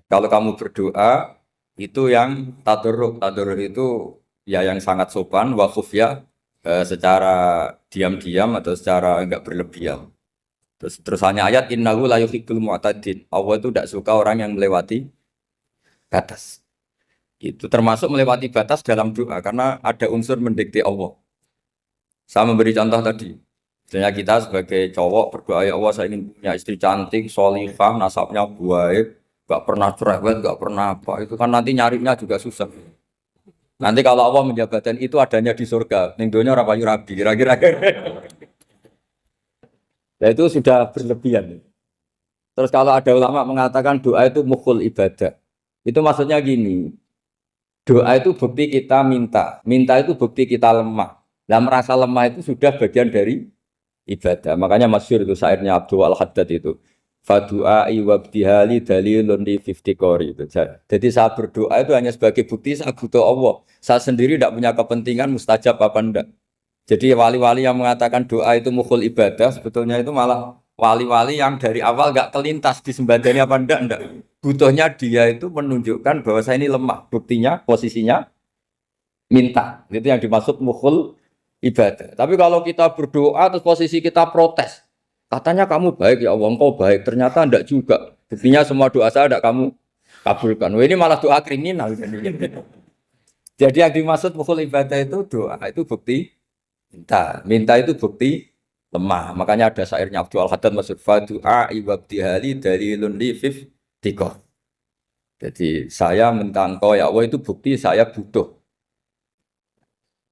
Kalau kamu berdoa itu yang tadarruk. Tadarruk itu ya yang sangat sopan wa khufya secara diam-diam atau secara enggak berlebihan. Terus hanya ayat innahu la yuhibbul mu'tadin. Allah itu tidak suka orang yang melewati batas. Itu termasuk melewati batas dalam doa karena ada unsur mendikte Allah. Saya memberi contoh tadi. Misalnya kita sebagai cowok berdoa ya Allah saya ingin punya istri cantik, solihah, nasabnya baik, gak pernah cerewet, gak pernah apa. Itu kan nanti nyarinya juga susah. Nanti kalau Allah menjabatkan itu adanya di surga, ning donya ora payu rabi, kira-kira. Nah itu sudah berlebihan. Terus kalau ada ulama mengatakan doa itu mukhul ibadah. Itu maksudnya gini, doa itu bukti kita minta, minta itu bukti kita lemah. Nah merasa lemah itu sudah bagian dari ibadah. Makanya masyhur itu syairnya Abdul Al-Haddad itu. Fadu'ai wabdihali dalilun li kori itu. Jadi saya berdoa itu hanya sebagai bukti saya butuh Allah. Saya sendiri tidak punya kepentingan mustajab apa enggak. Jadi wali-wali yang mengatakan doa itu mukhul ibadah sebetulnya itu malah wali-wali yang dari awal enggak kelintas disembadani apa enggak. Butuhnya dia itu menunjukkan bahwa saya ini lemah. Buktinya posisinya minta. Itu yang dimaksud mukhul ibadah. Tapi kalau kita berdoa terus posisi kita protes. Katanya kamu baik ya Allah, engkau baik. Ternyata enggak juga. Buktinya semua doa saya enggak kamu kabulkan. Wah, ini malah doa kriminal. Jadi yang dimaksud mukhul ibadah itu doa itu bukti minta. Minta itu bukti lemah. Makanya ada syairnya Abdul Al-Haddad maksud fadu'a ibabdihali dalilun li fif tikoh. Jadi saya minta engkau ya Allah itu bukti saya butuh.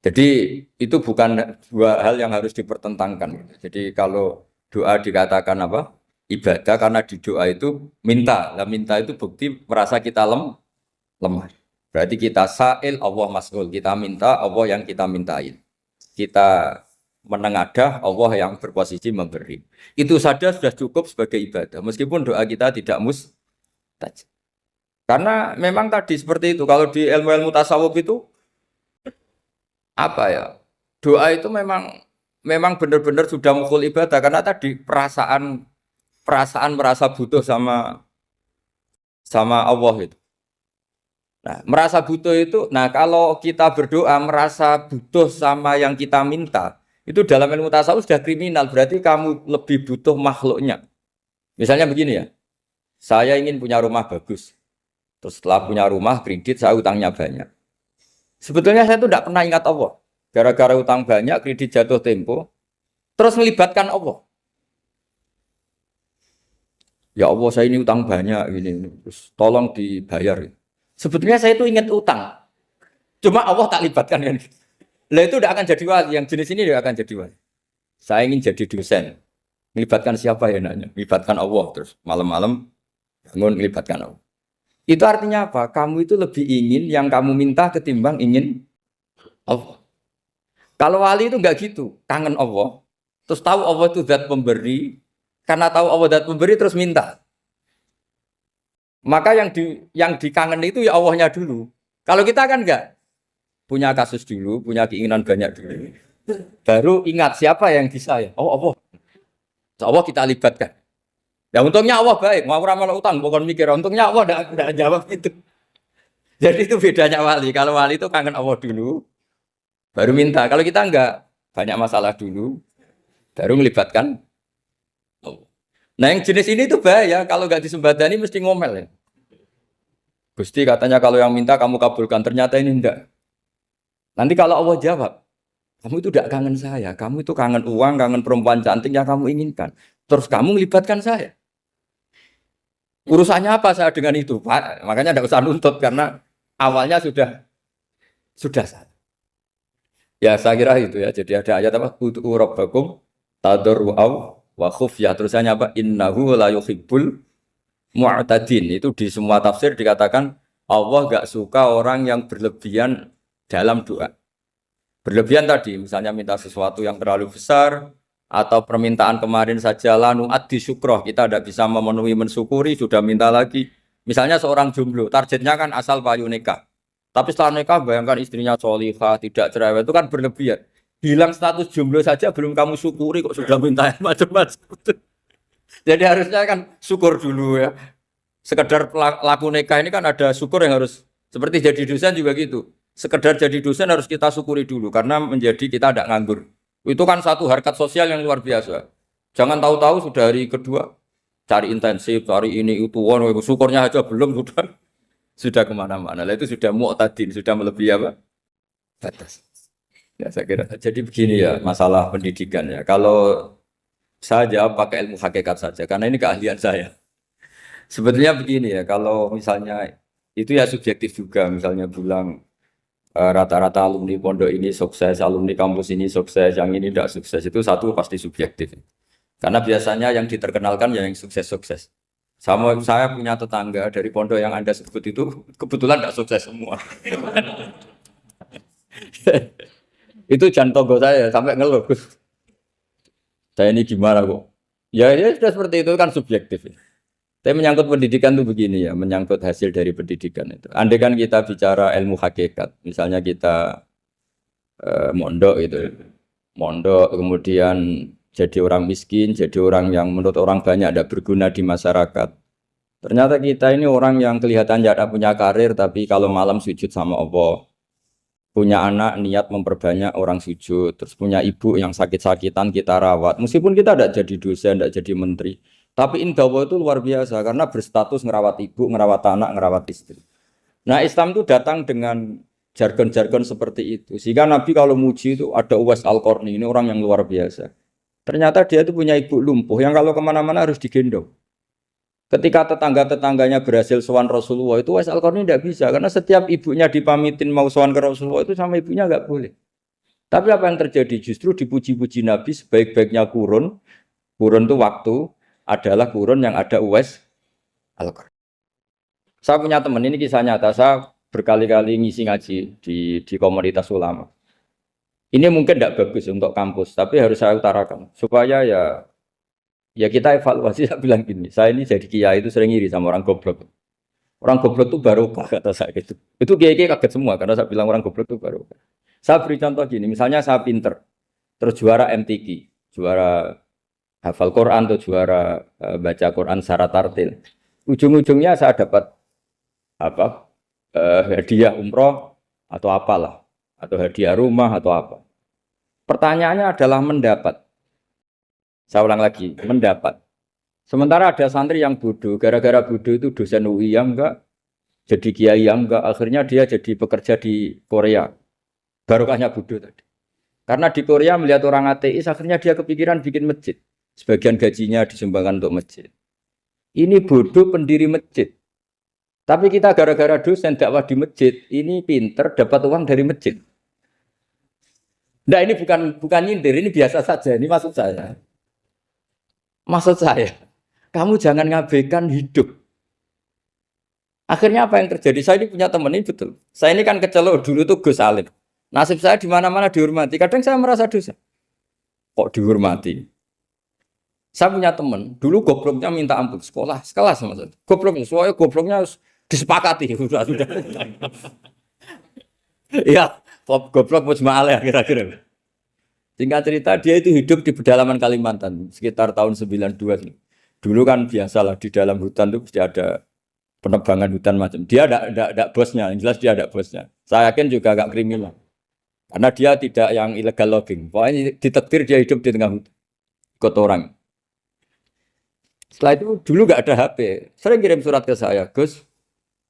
Jadi itu bukan dua hal yang harus dipertentangkan. Jadi kalau doa dikatakan apa? Ibadah karena di doa itu minta. Nah, minta itu bukti merasa kita lemah. Berarti kita sa'il Allah mas'ul. Kita minta Allah yang kita mintain. Kita menengadah Allah yang berposisi memberi. Itu saja sudah cukup sebagai ibadah. Meskipun doa kita tidak mustajab. Karena memang tadi seperti itu. Kalau di ilmu-ilmu tasawuf itu apa ya? Doa itu memang benar-benar sudah mukhul ibadah karena tadi perasaan merasa butuh sama Allah itu. Nah, merasa butuh itu, nah kalau kita berdoa merasa butuh sama yang kita minta, itu dalam ilmu tasawuf sudah kriminal, berarti kamu lebih butuh makhluknya. Misalnya begini ya, saya ingin punya rumah bagus, terus setelah punya rumah kredit saya utangnya banyak. Sebetulnya saya itu tidak pernah ingat Allah, gara-gara utang banyak, kredit jatuh tempo, terus melibatkan Allah. Ya Allah saya ini utang banyak, ini, terus tolong dibayar. Sebetulnya saya itu ingat utang, cuma Allah tak libatkan kan. Lah itu tidak akan jadi wali, yang jenis ini tidak akan jadi wali. Saya ingin jadi dosen, melibatkan siapa ya nanya? Melibatkan Allah, terus malam-malam bangun melibatkan Allah. Itu artinya apa? Kamu itu lebih ingin yang kamu minta ketimbang ingin Allah. Kalau wali itu enggak gitu, kangen Allah, terus tahu Allah itu zat pemberi, karena tahu Allah zat pemberi terus minta. Maka yang dikangen itu ya Allahnya dulu. Kalau kita kan enggak punya kasus dulu, punya keinginan banyak dulu. Baru ingat siapa yang bisa ya. Oh Allah. Allah kita libatkan. Ya untungnya Allah baik, mau ramal utang bukan mikir. Untungnya Allah enggak jawab itu. Jadi itu bedanya wali. Kalau wali itu kangen Allah dulu, baru minta. Kalau kita enggak, banyak masalah dulu, baru melibatkan Allah. Nah yang jenis ini tuh bahaya, kalau nggak disembadani mesti ngomel ya. Gusti katanya kalau yang minta kamu kabulkan, ternyata ini enggak. Nanti kalau Allah jawab, kamu itu tidak kangen saya, kamu itu kangen uang, kangen perempuan cantik yang kamu inginkan. Terus kamu melibatkan saya. Urusannya apa saya dengan itu, Pak? Makanya tidak usah nuntut karena awalnya sudah salah. Ya saya kira itu ya. Jadi ada ayat apa? Ud'u rabbakum tadarru'aw wa khufyah, terusannya apa? Innahu la yuhibbul mu'tadin. Itu di semua tafsir dikatakan Allah gak suka orang yang berlebihan dalam doa. Berlebihan tadi misalnya minta sesuatu yang terlalu besar atau permintaan kemarin saja lanu addi syukroh, kita tidak bisa memenuhi mensyukuri sudah minta lagi. Misalnya seorang jomblo targetnya kan asal payu nikah, tapi setelah nikah bayangkan istrinya sholihah tidak cerewet, itu kan berlebihan. Hilang status jomblo saja belum kamu syukuri kok sudah minta macam-macam. Jadi harusnya kan syukur dulu ya. Sekedar laku nikah ini kan ada syukur yang harus seperti jadi dosen juga gitu. Sekedar jadi dosen harus kita syukuri dulu karena menjadi kita tidak nganggur. Itu kan satu harkat sosial yang luar biasa. Jangan tahu-tahu sudah hari kedua cari intensif, cari ini itu, syukurnya aja belum sudah kemana-mana. Lah itu sudah mu'tadin, sudah melebihi apa? Batas. Ya saya kira. Jadi begini ya masalah pendidikan ya. Kalau saya jawab pakai ilmu hakikat saja karena ini keahlian saya. Sebetulnya begini ya, kalau misalnya itu ya subjektif juga, misalnya bilang rata-rata alumni pondok ini sukses, alumni kampus ini sukses, yang ini tidak sukses, itu satu pasti subjektif. Karena biasanya yang diterkenalkan ya yang sukses-sukses. Sama saya punya tetangga dari pondok yang Anda sebut itu kebetulan tidak sukses semua. Itu jantung saya sampai ngeluh. Saya ini gimana kok? Ya sudah seperti itu kan subjektif. Tapi menyangkut pendidikan itu begini ya, menyangkut hasil dari pendidikan itu. Andai kan kita bicara ilmu hakikat, misalnya kita mondok gitu, mondok kemudian jadi orang miskin, jadi orang yang menurut orang banyak tidak berguna di masyarakat. Ternyata kita ini orang yang kelihatan tidak punya karir, tapi kalau malam sujud sama Allah, punya anak niat memperbanyak orang sujud, terus punya ibu yang sakit-sakitan kita rawat, meskipun kita tidak jadi dosen, tidak jadi menteri. Tapi indah Allah itu luar biasa karena berstatus ngerawat ibu, ngerawat anak, ngerawat istri. Nah Islam itu datang dengan jargon-jargon seperti itu. Sehingga Nabi kalau muji itu ada Uwais Al-Qarni, ini orang yang luar biasa. Ternyata dia itu punya ibu lumpuh yang kalau kemana-mana harus digendong. Ketika tetangga-tetangganya berhasil sowan Rasulullah itu Uwais Al-Qarni tidak bisa. Karena setiap ibunya dipamitin mau sowan ke Rasulullah itu sama ibunya nggak boleh. Tapi apa yang terjadi? Justru dipuji-puji Nabi sebaik-baiknya kurun. Kurun itu waktu adalah kurun yang ada Uwais Al-Qarni. Saya punya teman, ini kisah nyata, saya berkali-kali ngisi ngaji di komunitas ulama. Ini mungkin tidak bagus untuk kampus, tapi harus saya utarakan supaya ya kita evaluasi. Saya bilang gini, saya ini jadi kiai itu sering iri sama orang goblok. Orang goblok itu barokah kata saya gitu. Itu kiai-kiai kaget semua karena saya bilang orang goblok itu barokah. Saya beri contoh gini, misalnya saya pinter, terus juara MTQ, juara hafal Quran atau juara baca Quran secara tartil. Ujung-ujungnya saya dapat apa? Hadiah umroh atau apalah, atau hadiah rumah atau apa. Pertanyaannya adalah mendapat. Saya ulang lagi, mendapat. Sementara ada santri yang bodoh, gara-gara bodoh itu dosen UI yang enggak, jadi kiai yang enggak, akhirnya dia jadi pekerja di Korea. Barokahnya bodoh tadi. Karena di Korea melihat orang ateis, akhirnya dia kepikiran bikin masjid. Sebagian gajinya disumbangkan untuk masjid. Ini bodoh pendiri masjid. Tapi kita gara-gara dosen dakwah di masjid, ini pinter dapat uang dari masjid. Nah ini bukan nyindir, ini biasa saja. Ini maksud saya. Maksud saya, kamu jangan ngabaikan hidup. Akhirnya apa yang terjadi? Saya ini punya teman ini betul. Saya ini kan kecelok dulu tuh Gus Alim. Nasib saya di mana-mana dihormati. Kadang saya merasa dosa. Kok dihormati? Saya punya teman, dulu gobloknya minta ampun sekolah, sekelas sama saya. Gobloknya, soalnya gobloknya harus disepakati. Sudah. Iya, goblok mujma'al ya kira-kira. Singkat cerita, dia itu hidup di pedalaman Kalimantan, sekitar tahun 92. Dulu kan biasalah di dalam hutan itu pasti ada penebangan hutan macam. Dia ada bosnya, yang jelas dia ada bosnya. Saya yakin juga agak kriminal. Karena dia tidak yang illegal logging. Pokoknya ditakdir dia hidup di tengah hutan. Ikut orang. Setelah itu dulu nggak ada HP, sering kirim surat ke saya, Gus,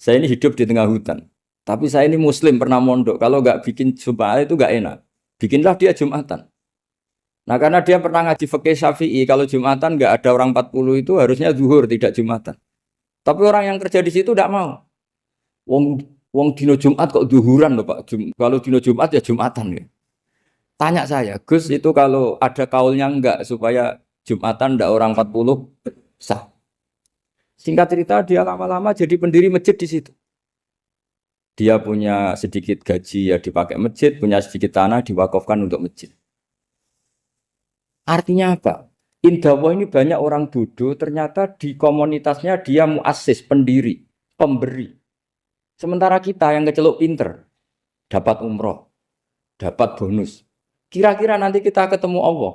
saya ini hidup di tengah hutan, tapi saya ini Muslim pernah mondok, kalau nggak bikin Jumat itu nggak enak, bikinlah dia Jumatan. Nah karena dia pernah ngaji fikih Syafi'i, kalau Jumatan nggak ada orang 40 itu harusnya zuhur tidak Jumatan. Tapi orang yang kerja di situ tidak mau. Wong dino Jumat kok zuhuran loh Pak. Kalau dino Jumat ya Jumatan ya. Tanya saya, Gus itu kalau ada kaulnya enggak supaya Jumatan ndak orang 40 sah. Singkat cerita dia lama-lama jadi pendiri masjid di situ. Dia punya sedikit gaji ya dipakai masjid, punya sedikit tanah diwakafkan untuk masjid. Artinya apa? Indah ini banyak orang bodoh, ternyata di komunitasnya dia muassis, pendiri, pemberi. Sementara kita yang kecelok pinter, dapat umroh, dapat bonus. Kira-kira nanti kita ketemu Allah.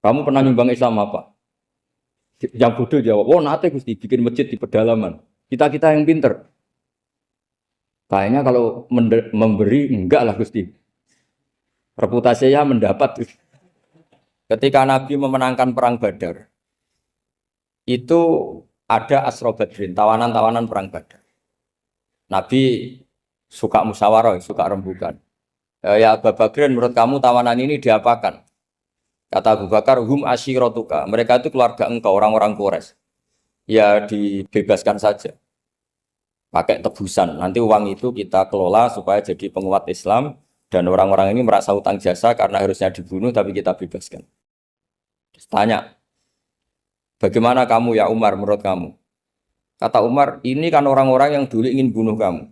Kamu pernah nyumbang Islam apa? Yang bodoh jawab, oh nate Gusti bikin masjid di pedalaman. Kita yang pinter. Kayaknya kalau memberi enggak lah Gusti. Reputasinya mendapat. Ketika Nabi memenangkan perang Badar, itu ada Asra Badrin, tawanan-tawanan perang Badar. Nabi suka musyawarah, suka rembukan. Ya Abu Bakrin, menurut kamu tawanan ini diapakan? Kata Abu Bakar, hum asyiratuka. Mereka itu keluarga engkau, orang-orang Quraisy. Ya dibebaskan saja. Pakai tebusan. Nanti uang itu kita kelola supaya jadi penguat Islam. Dan orang-orang ini merasa utang jasa karena harusnya dibunuh, tapi kita bebaskan. Tanya, bagaimana kamu ya Umar menurut kamu? Kata Umar, ini kan orang-orang yang dulu ingin bunuh kamu.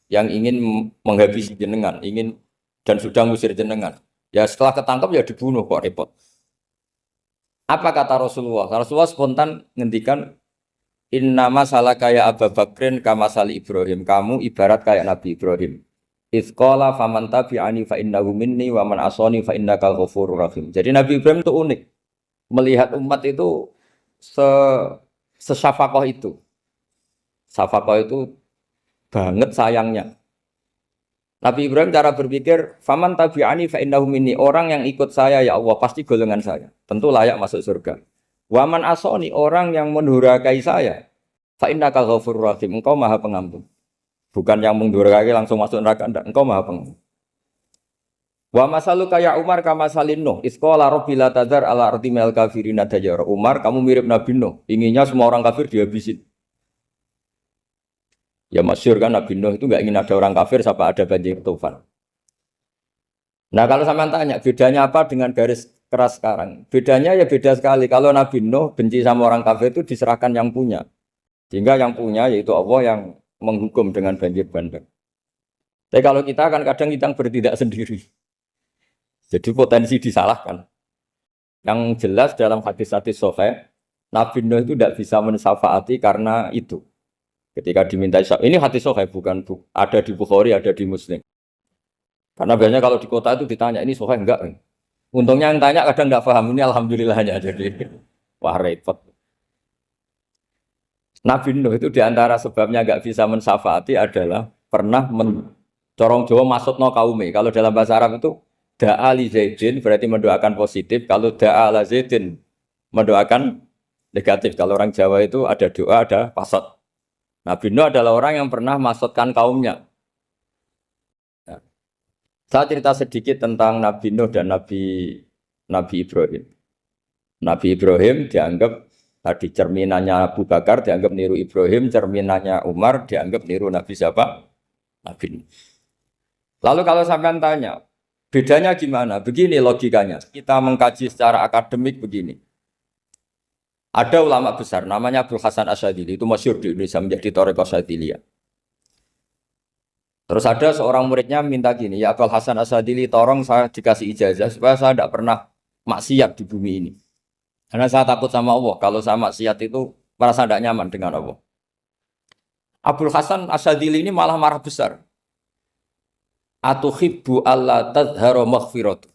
Yang ingin menghabisi jenengan, ingin dan sudah ngusir jenengan. Ya setelah ketangkap ya dibunuh, kok repot. Apa kata Rasulullah? Rasulullah spontan ngendikan, innama salah kayak Abu Bakrin kama sali Ibrahim. Kamu ibarat kayak Nabi Ibrahim. Izqala faman tabi'ani fa innahu minni wa man asani fa innakal ghafurur rahim. Jadi Nabi Ibrahim itu unik. Melihat umat itu sesyafakoh itu. Syafakoh itu banget sayangnya. Nabi Ibrahim cara berpikir, faman tabi'ani fa innahu minni, orang yang ikut saya ya Allah pasti golongan saya, tentu layak masuk surga. Waman asoni, orang yang mendurhakai saya, fa innaka ghafurur rahim, engkau Maha Pengampun. Bukan yang mendurhakai langsung masuk neraka, enggak, engkau Maha Pengampun. Wa masalu kaya Umar kama salin Nuh, isqala rabbi la tadzar ala ardi minal kafirina dajjara. Umar, kamu mirip Nabi Nuh, inginnya semua orang kafir dihabisin. Ya masyhur kan Nabi Nuh itu nggak ingin ada orang kafir sampai ada banjir tufan. Nah kalau sampean tanya bedanya apa dengan garis keras sekarang? Bedanya ya beda sekali. Kalau Nabi Nuh benci sama orang kafir itu diserahkan yang punya. Sehingga yang punya yaitu Allah yang menghukum dengan banjir bandang. Tapi kalau kita kan kadang kita bertindak sendiri. Jadi potensi disalahkan. Yang jelas dalam hadis-hadis sahih, Nabi Nuh itu tidak bisa mensyafaati karena itu. Ketika diminta ini hadis sahih bukan ada di Bukhari, ada di Muslim. Karena biasanya kalau di kota itu ditanya ini sahih enggak? Untungnya yang tanya kadang enggak paham, ini alhamdulillahnya jadi wah repot. Nabi Nuh itu diantara sebabnya enggak bisa mensyafaati adalah pernah corong Jawa maksudno kaume. Kalau dalam bahasa Arab itu da'a li Zaidin berarti mendoakan positif, kalau da'a la Zaidin mendoakan negatif. Kalau orang Jawa itu ada doa, ada pasot. Nabi Nuh adalah orang yang pernah maksudkan kaumnya. Nah, saya cerita sedikit tentang Nabi Nuh dan Nabi Ibrahim. Nabi Ibrahim dianggap tadi cerminannya Abu Bakar, dianggap niru Ibrahim, cerminannya Umar, dianggap niru Nabi siapa? Nabi Nuh. Lalu kalau sampean tanya, bedanya gimana? Begini logikanya. Kita mengkaji secara akademik begini. Ada ulama besar, namanya Abdul Hasan Asyadzili, itu masyhur di Indonesia menjadi Thariqah Asyadziliyah. Terus ada seorang muridnya minta gini, ya Abdul Hasan Asyadzili, tolong saya dikasih ijazah supaya saya tidak pernah maksiat di bumi ini. Karena saya takut sama Allah, kalau saya maksiat itu merasa tidak nyaman dengan Allah. Abdul Hasan Asyadzili ini malah marah besar. Atuhibbu alla tadhharu maghfiratu.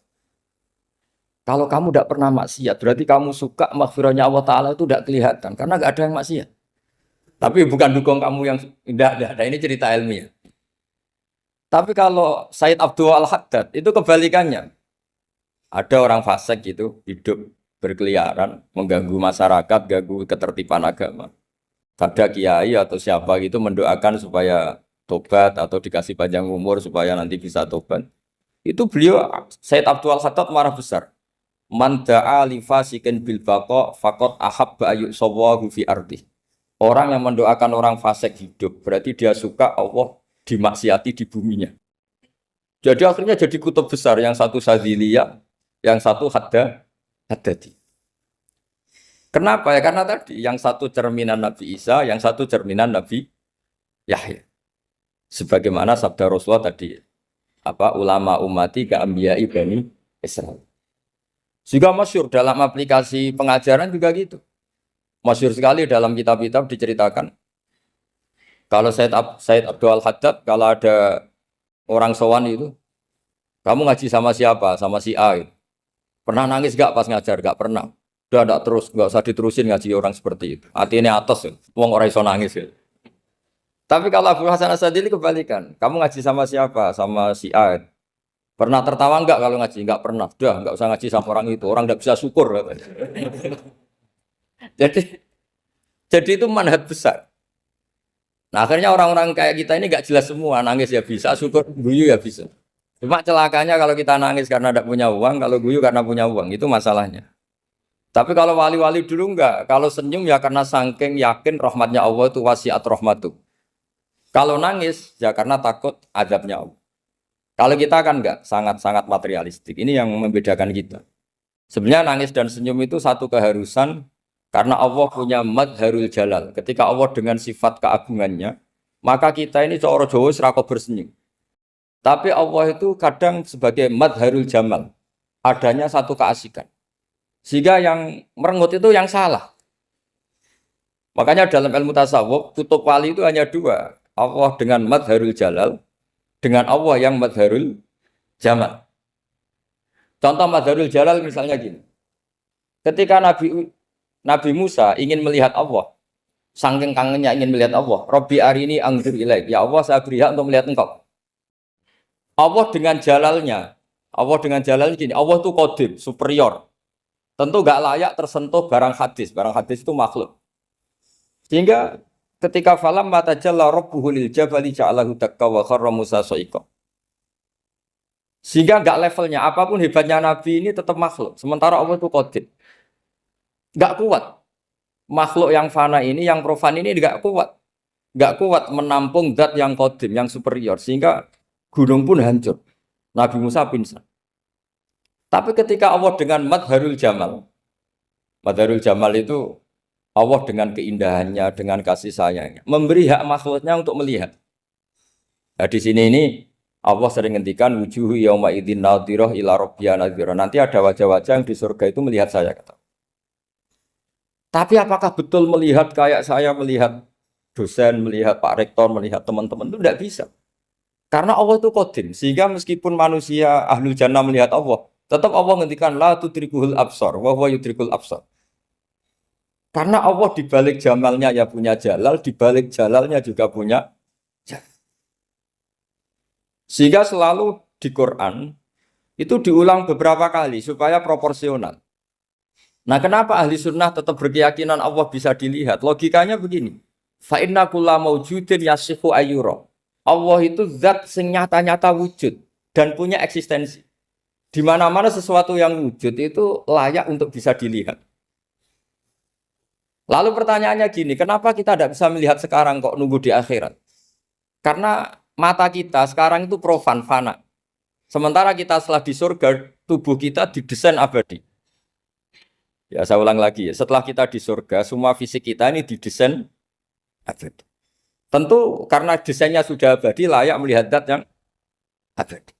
Kalau kamu tidak pernah maksiat, berarti kamu suka maghfirahnya Allah Ta'ala itu tidak kelihatan. Karena tidak ada yang maksiat. Tapi bukan dukung kamu yang tidak ada. Ini cerita ilmiah. Tapi kalau Said Abdul Al-Haddad, itu kebalikannya. Ada orang fasik gitu, hidup berkeliaran, mengganggu masyarakat, ganggu ketertiban agama. Ada kiai atau siapa gitu mendoakan supaya tobat atau dikasih panjang umur supaya nanti bisa tobat. Itu beliau, Said Abdul Al-Haddad marah besar. Man da'a li fasikin bil baqa faqad ahabba ayu sawahu fi ardi. Orang yang mendoakan orang fasik hidup berarti dia suka Allah dimaksiati di buminya. Jadi akhirnya jadi kutub besar, yang satu Sadziliyah, yang satu Haddadi. Kenapa ya? Karena tadi yang satu cerminan Nabi Isa, yang satu cerminan Nabi Yahya. Sebagaimana sabda Rasulullah tadi, ulama ummati ka anbiya'i bani Israil. Juga masyhur dalam aplikasi pengajaran juga gitu. Masyhur sekali dalam kitab-kitab diceritakan. Kalau Said Abdul Haddad, kalau ada orang sowan itu, kamu ngaji sama siapa? Sama si A. Gitu. Pernah nangis gak pas ngajar? Gak pernah. Udah enggak terus, enggak usah diterusin ngaji orang seperti itu. Hatinya atas ya. Wong ora iso nangis ya. Tapi kalau Abu Hasan Asadili kebalikan. Kamu ngaji sama siapa? Sama si A. Pernah tertawa enggak kalau ngaji? Enggak pernah. Udah enggak usah ngaji sama orang itu. Orang enggak bisa syukur. Jadi jadi itu manhaj besar. Nah akhirnya orang-orang kayak kita ini enggak jelas semua. Nangis ya bisa, syukur guyu ya bisa. Cuma celakanya kalau kita nangis karena tidak punya uang, kalau guyu karena punya uang, itu masalahnya. Tapi kalau wali-wali dulu enggak, kalau senyum ya karena saking yakin rahmatnya Allah itu wasiat rahmatu. Kalau nangis ya karena takut azabnya Allah. Kalau kita kan enggak, sangat-sangat materialistik. Ini yang membedakan kita. Sebenarnya nangis dan senyum itu satu keharusan karena Allah punya madharul jalal. Ketika Allah dengan sifat keagungannya, maka kita ini cara Jawa serako bersenyum. Tapi Allah itu kadang sebagai madharul jamal. Adanya satu keasikan. Sehingga yang merengut itu yang salah. Makanya dalam ilmu tasawuf, kutub wali itu hanya dua. Allah dengan madharul jalal, dengan Allah yang madharul jamal. Contoh madharul jalal misalnya gini. Ketika Nabi Musa ingin melihat Allah, saking kangennya ingin melihat Allah, Rabbi arini anzur ilaik. Ya Allah, saya beri hak untuk melihat engkau. Allah dengan jalalnya gini, Allah itu qadim, superior. Tentu gak layak tersentuh barang hadis. Barang hadis itu makhluk. Sehingga ketika falam mata jalla rabbuhu lil jabali ja'alahu dakka wa kharra Musa sa'iqa. Sehingga gak levelnya, apapun hebatnya Nabi ini tetap makhluk. Sementara Allah itu qadim. Gak kuat. Makhluk yang fana ini, yang profan ini gak kuat. Gak kuat menampung zat yang qadim, yang superior. Sehingga gunung pun hancur. Nabi Musa pingsan. Tapi ketika Allah dengan madharul jamal itu Allah dengan keindahannya, dengan kasih sayangnya, memberi hak makhluknya untuk melihat. Nah, di sini ini Allah sering ngendikan wujuhu yauma idzin nadhirah ila rabbiha nadhirah. Nanti ada wajah-wajah yang di surga itu melihat saya kata. Tapi apakah betul melihat kayak saya melihat dosen, melihat Pak Rektor, melihat teman-teman itu tidak bisa. Karena Allah itu qadim, sehingga meskipun manusia ahlul jannah melihat Allah, tetap Allah ngendikan la tudrikuhul absar wa huwa yudrikul absar. Karena Allah di balik jamalnya ya punya jalal, di balik jalalnya juga punya jalal. Sehingga selalu di Quran itu diulang beberapa kali supaya proporsional. Nah, kenapa ahli sunnah tetap berkeyakinan Allah bisa dilihat? Logikanya begini. Fa inna kulla maujudin yasihu ayyura. Allah itu zat sing nyata-nyata wujud dan punya eksistensi. Di mana-mana sesuatu yang wujud itu layak untuk bisa dilihat. Lalu pertanyaannya gini, kenapa kita tidak bisa melihat sekarang kok nunggu di akhirat? Karena mata kita sekarang itu profan, fana. Sementara kita setelah di surga, tubuh kita didesain abadi. Ya saya ulang lagi ya, setelah kita di surga, semua fisik kita ini didesain abadi. Tentu karena desainnya sudah abadi, layak melihat zat yang abadi.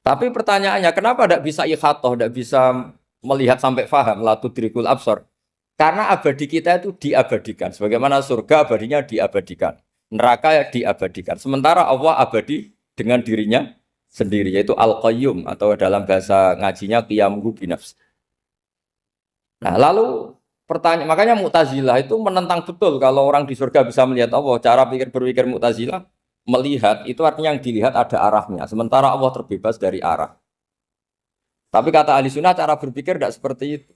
Tapi pertanyaannya, kenapa tidak bisa ikhatoh, tidak bisa melihat sampai faham, la tudrikul absar? Karena abadi kita itu diabadikan. Sebagaimana surga abadinya diabadikan. Neraka ya diabadikan. Sementara Allah abadi dengan dirinya sendiri, yaitu Al-Qayyum, atau dalam bahasa ngajinya Qiyamuhu binafs. Nah lalu pertanyaan, makanya Mu'tazilah itu menentang betul kalau orang di surga bisa melihat Allah. Cara berpikir Mu'tazilah, melihat itu artinya yang dilihat ada arahnya, sementara Allah terbebas dari arah. Tapi kata ahli sunnah cara berpikir tidak seperti itu.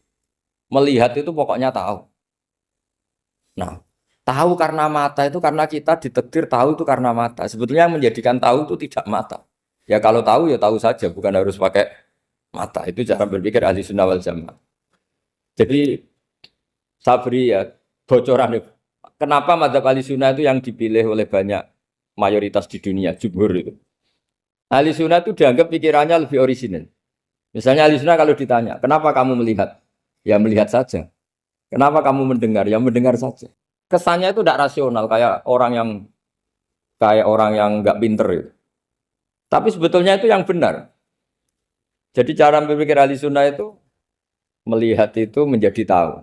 Melihat itu pokoknya tahu. Nah, tahu karena mata itu karena kita ditakdir tahu itu karena mata. Sebetulnya yang menjadikan tahu itu tidak mata. Ya kalau tahu ya tahu saja, bukan harus pakai mata. Itu cara berpikir ahli sunnah wal jamaah. Jadi saya beri ya bocoran. Kenapa mazhab ahli sunnah itu yang dipilih oleh banyak mayoritas di dunia, jumhur itu. Ahli sunnah itu dianggap pikirannya lebih orisinal. Misalnya ahli sunnah kalau ditanya, kenapa kamu melihat? Ya melihat saja. Kenapa kamu mendengar? Ya mendengar saja. Kesannya itu tidak rasional, kayak orang yang nggak pinter itu. Tapi sebetulnya itu yang benar. Jadi cara berpikir ahli sunnah itu melihat itu menjadi tahu.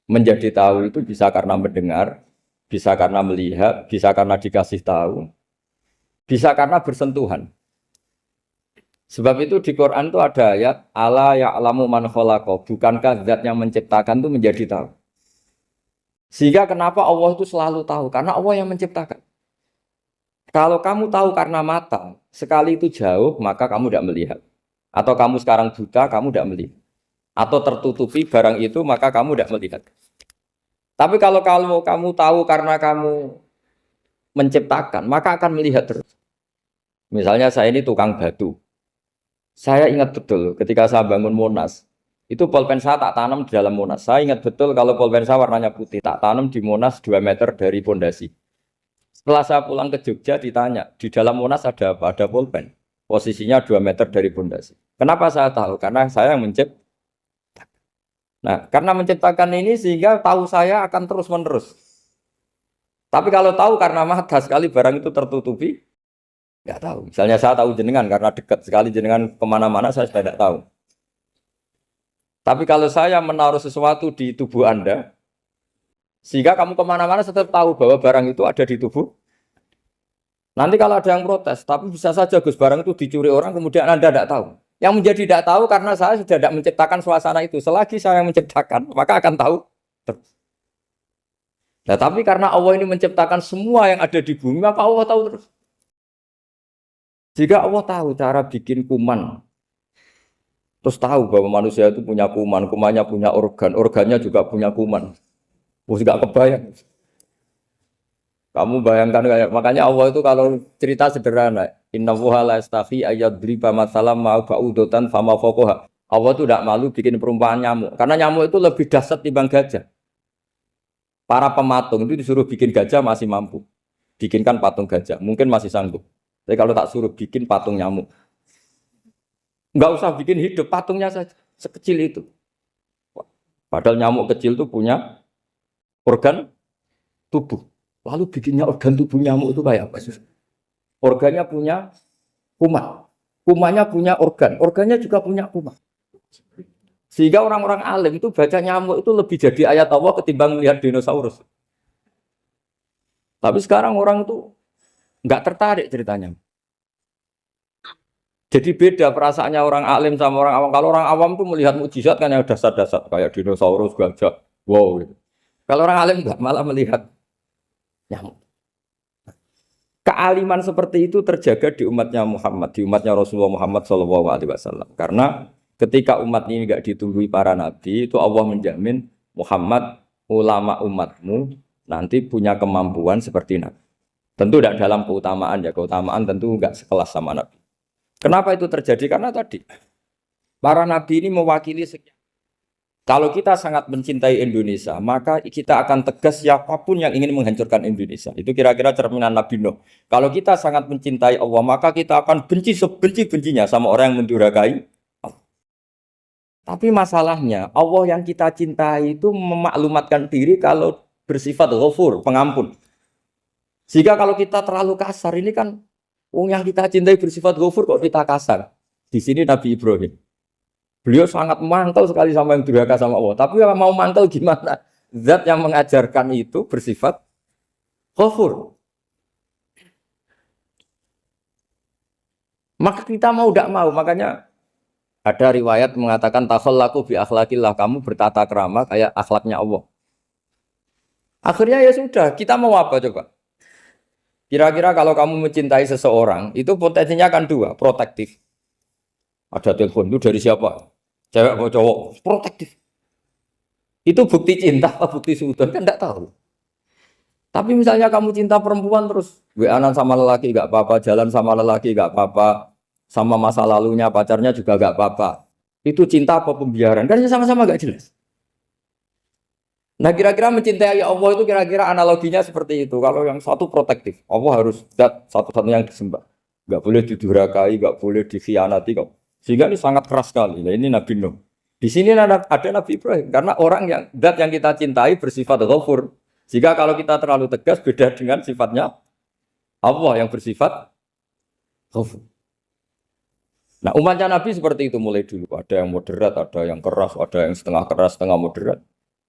Menjadi tahu itu bisa karena mendengar, bisa karena melihat, bisa karena dikasih tahu, bisa karena bersentuhan. Sebab itu di Quran itu ada ayat ala ya'lamu man khalaqa, bukankah zat yang menciptakan itu menjadi tahu. Sehingga kenapa Allah itu selalu tahu? Karena Allah yang menciptakan. Kalau kamu tahu karena mata, sekali itu jauh, maka kamu tidak melihat. Atau kamu sekarang buta, kamu tidak melihat. Atau tertutupi barang itu, maka kamu tidak melihat. Tapi kalau kamu tahu karena kamu menciptakan, maka akan melihat terus. Misalnya saya ini tukang batu. Saya ingat betul ketika saya bangun Monas, itu pulpen saya tak tanam di dalam Monas. Saya ingat betul kalau pulpen saya warnanya putih, tak tanam di Monas 2 meter dari pondasi. Setelah saya pulang ke Jogja ditanya, di dalam Monas ada apa? Ada pulpen. Posisinya 2 meter dari pondasi. Kenapa saya tahu? Karena saya yang menciptakan. Nah, karena menciptakan ini sehingga tahu saya akan terus-menerus. Tapi kalau tahu karena mata sekali barang itu tertutupi, nggak tahu. Misalnya saya tahu jenengan karena dekat sekali jenengan kemana-mana saya sudah tidak tahu. Tapi kalau saya menaruh sesuatu di tubuh Anda, sehingga kamu kemana-mana tetap tahu bahwa barang itu ada di tubuh. Nanti kalau ada yang protes, tapi bisa saja Gus barang itu dicuri orang kemudian Anda tidak tahu. Yang menjadi tidak tahu karena saya sudah tidak menciptakan suasana itu. Selagi saya yang menciptakan, maka akan tahu. Nah, tapi karena Allah ini menciptakan semua yang ada di bumi, maka Allah tahu terus. Jika Allah tahu cara bikin kuman, terus tahu bahwa manusia itu punya kuman, kumannya punya organ, organnya juga punya kuman. Mesti gak kebayang. Kamu bayangkan kayak makanya Allah itu kalau cerita sederhana, innallaha la yastahi ayyadriba mathalam ma ba'udatan fama fawqaha. Allah itu tidak malu bikin perumpamaan nyamuk, karena nyamuk itu lebih dahsyat timbang gajah. Para pematung itu disuruh bikin gajah masih mampu. Bikinkan patung gajah, mungkin masih sanggup. Tapi kalau tak suruh bikin patung nyamuk, nggak usah bikin hidup, patungnya saja sekecil itu. Padahal nyamuk kecil itu punya organ tubuh. Lalu bikinnya organ tubuh nyamuk itu kayak apa? Organnya punya kuman, kumannya punya organ, organnya juga punya kuman. Sehingga orang-orang alim itu baca nyamuk itu lebih jadi ayat Allah ketimbang melihat dinosaurus. Tapi sekarang orang itu nggak tertarik ceritanya. Jadi beda perasaannya orang alim sama orang awam. Kalau orang awam tuh melihat mukjizat kan yang dasar-dasar kayak dinosaurus, gajah, wow gitu. Kalau orang alim nggak, malah melihat nyamuk. Kealiman seperti itu terjaga di umatnya Muhammad, di umatnya Rasulullah Muhammad SAW. Karena ketika umat ini nggak ditumbuhi para nabi, itu Allah menjamin Muhammad, ulama umatmu nanti punya kemampuan seperti nabi. Tentu tidak dalam keutamaan ya, keutamaan tentu nggak sekelas sama Nabi. Kenapa itu terjadi? Karena tadi para Nabi ini mewakili sekian. Kalau kita sangat mencintai Indonesia, maka kita akan tegas siapapun yang ingin menghancurkan Indonesia. Itu kira-kira cerminan Nabi Nuh. Kalau kita sangat mencintai Allah, maka kita akan benci sebenci-bencinya sama orang yang mendurhakai Allah. Tapi masalahnya, Allah yang kita cintai itu memaklumatkan diri kalau bersifat ghafur, pengampun. Sehingga kalau kita terlalu kasar, ini kan yang kita cintai bersifat ghafur kok kita kasar. Di sini Nabi Ibrahim. Beliau sangat mangkel sekali sama yang durhaka sama Allah. Tapi mau mangkel gimana? Zat yang mengajarkan itu bersifat ghafur. Maka kita mau tidak mau. Makanya ada riwayat mengatakan takhallaku bi akhlaqillah, kamu bertata krama kayak akhlaknya Allah. Akhirnya ya sudah, kita mau apa coba? Kira-kira kalau kamu mencintai seseorang, itu potensinya akan dua, protektif. Ada telepon, itu dari siapa? Cewek atau cowok? Protektif. Itu bukti cinta atau bukti suudon? Kan tidak tahu. Tapi misalnya kamu cinta perempuan terus, WA-an sama lelaki nggak apa-apa, jalan sama lelaki nggak apa-apa, sama masa lalunya pacarnya juga nggak apa-apa. Itu cinta apa pembiaran? Kan sama-sama nggak jelas. Nah kira-kira mencintai Allah itu kira-kira analoginya seperti itu. Kalau yang satu protektif, Allah harus zat satu-satunya yang disembah. Nggak boleh didurhakai, nggak boleh dikhianati. Sehingga ini sangat keras sekali. Nah, ini Nabi Nuh. Di sini ada Nabi Ibrahim. Karena orang yang zat yang kita cintai bersifat ghafur. Jika kalau kita terlalu tegas beda dengan sifatnya Allah yang bersifat ghafur. Nah umatnya Nabi seperti itu mulai dulu. Ada yang moderat, ada yang keras, ada yang setengah keras, setengah moderat.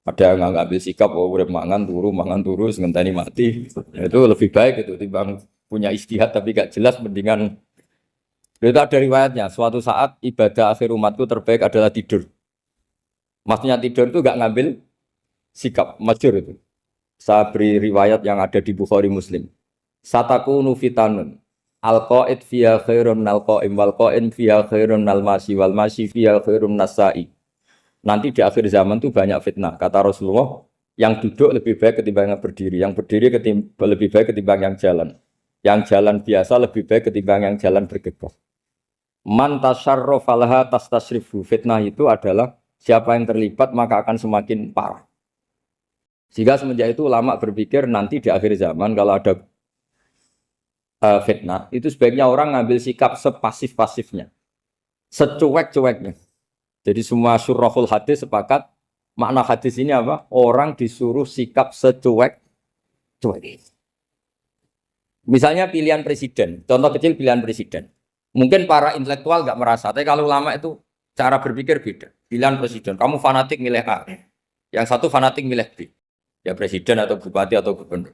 Ada yang ngambil sikap, oh udah mangan turu, ngenteni mati. Itu lebih baik itu timbang punya istihad tapi gak jelas, mendingan Itu ada riwayatnya, suatu saat ibadah akhir umatku terbaik adalah tidur. Maksudnya tidur itu gak ngambil sikap, masyhur itu. Saya beri riwayat yang ada di Bukhari Muslim. Satakunu fitanun. Al-qa'id fiha khairun minal qa'im wal qa'im fiha khairun minal masyi wal masyi fiha khairun nasai. Nanti di akhir zaman itu banyak fitnah. Kata Rasulullah, yang duduk lebih baik ketimbang yang berdiri. Yang berdiri lebih baik ketimbang yang jalan. Yang jalan biasa lebih baik ketimbang yang jalan bergegas. Man tasyarrafa laha tastasrifu. Fitnah itu adalah siapa yang terlibat maka akan semakin parah. Sehingga semenjak itu ulama berpikir nanti di akhir zaman kalau ada fitnah, itu sebaiknya orang ngambil sikap sepasif-pasifnya, secuek-cueknya. Jadi semua syurahul hadis sepakat makna hadis ini apa? Orang disuruh sikap secuek-cuek. Misalnya pilihan presiden, contoh kecil pilihan presiden. Mungkin para intelektual nggak merasa, tapi kalau ulama itu cara berpikir beda. Pilihan presiden, kamu fanatik milih A, yang satu fanatik milih B. Ya presiden atau bupati atau gubernur.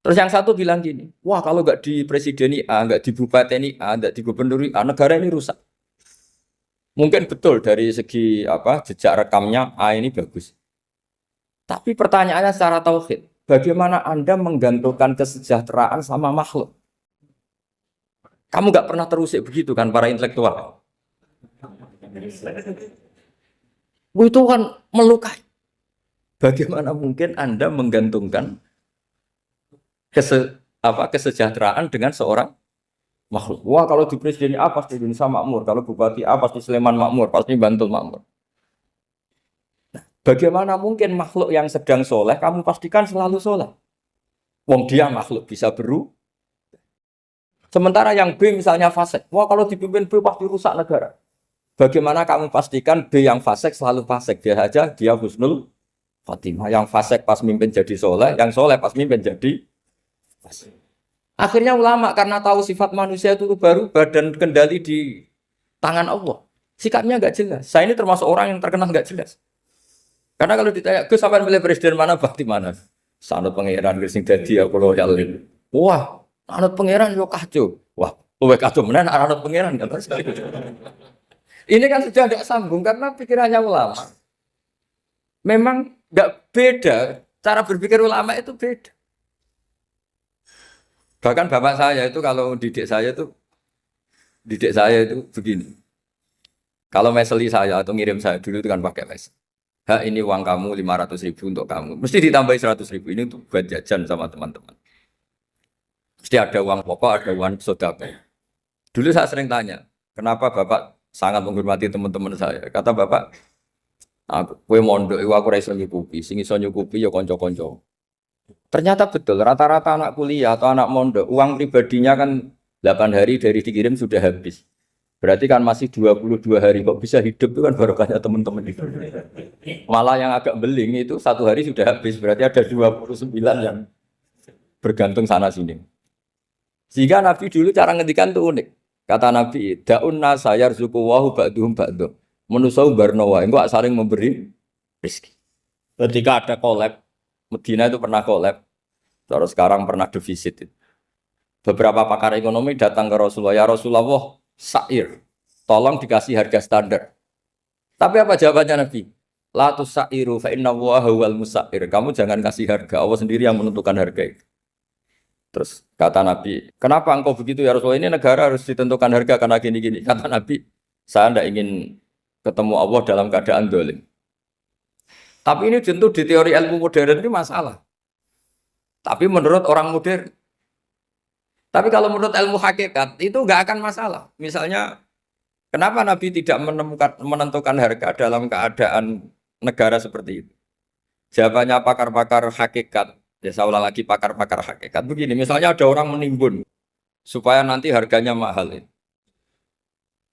Terus yang satu bilang gini, wah kalau nggak di presideni A, nggak di bupati A, nggak di gubernur A, negara ini rusak. Mungkin betul dari segi apa jejak rekamnya A ini bagus. Tapi pertanyaannya secara tauhid, bagaimana Anda menggantungkan kesejahteraan sama makhluk? Kamu nggak pernah terusik begitu kan para intelektual? Itu kan melukai. Bagaimana mungkin Anda menggantungkan kesejahteraan dengan seorang makhluk? Wah kalau di presiden A pasti Indonesia makmur, kalau bupati A pasti Sleman makmur, pasti Bantul makmur. Nah, bagaimana mungkin makhluk yang sedang soleh kamu pastikan selalu soleh? Wong dia makhluk bisa berubah. Sementara yang B misalnya fasik, wah kalau dipimpin B pasti rusak negara. Bagaimana kamu pastikan B yang fasik selalu fasik? Dia saja dia husnul Fatimah, yang fasik pas mimpin jadi soleh, yang soleh pas mimpin jadi fasik. Akhirnya ulama karena tahu sifat manusia itu baru badan kendali di tangan Allah. Sikapnya nggak jelas. Saya ini termasuk orang yang terkenal nggak jelas. Karena kalau ditanya, Gus sampean milih presiden mana, bakti mana? Sanut pangeran sing dadi aku loyal. Wah, anut pangeran yo kacau. Wah, luwih kacau menan anut pangeran kan. Ini kan sudah tidak sambung karena pikirannya ulama. Memang nggak beda, cara berpikir ulama itu beda. Bahkan bapak saya itu kalau didik saya itu begini. Kalau meseli saya atau ngirim saya dulu itu kan pakai mes. Ini uang kamu 500.000 untuk kamu. Mesti ditambahi 100.000 ini untuk buat jajan sama teman-teman. Mesti ada uang pokok, ada uang sodako. Dulu saya sering tanya, kenapa bapak sangat menghormati teman-teman saya? Kata bapak, kowe mondok iku aku ora iso nyukupi, sing iso nyukupi ya kanca-kanca. Ternyata betul, rata-rata anak kuliah atau anak mondok, uang pribadinya kan 8 hari dari dikirim sudah habis. Berarti kan masih 22 hari, kok bisa hidup itu kan barokahnya teman-teman itu. Malah yang agak beling itu 1 hari sudah habis, berarti ada 29 yang bergantung sana-sini. Sehingga Nabi dulu cara ngendikan itu unik. Kata Nabi, da'un nasa yarzuqu wahu ba'duhum ba'duh. Menusau barnawa, enggak saling memberi rezeki. Ketika ada collab, Medina itu pernah collab, terus sekarang pernah defisit. Beberapa pakar ekonomi datang ke Rasulullah, ya Rasulullah, sa'ir, tolong dikasih harga standar. Tapi apa jawabannya Nabi? La tusairu fa inna Allaha huwal musair. Kamu jangan kasih harga, Allah sendiri yang menentukan harga itu. Terus kata Nabi, kenapa engkau begitu ya Rasulullah? Ini negara harus ditentukan harga karena gini-gini. Kata Nabi, saya tidak ingin ketemu Allah dalam keadaan dolim. Tapi ini tentu di teori ilmu modern ini masalah. Tapi menurut orang modern. Tapi kalau menurut ilmu hakikat itu nggak akan masalah. Misalnya, kenapa Nabi tidak menentukan harga dalam keadaan negara seperti itu? Jawabannya pakar-pakar hakikat. Ya saya ulang lagi pakar-pakar hakikat. Begini, misalnya ada orang menimbun supaya nanti harganya mahal.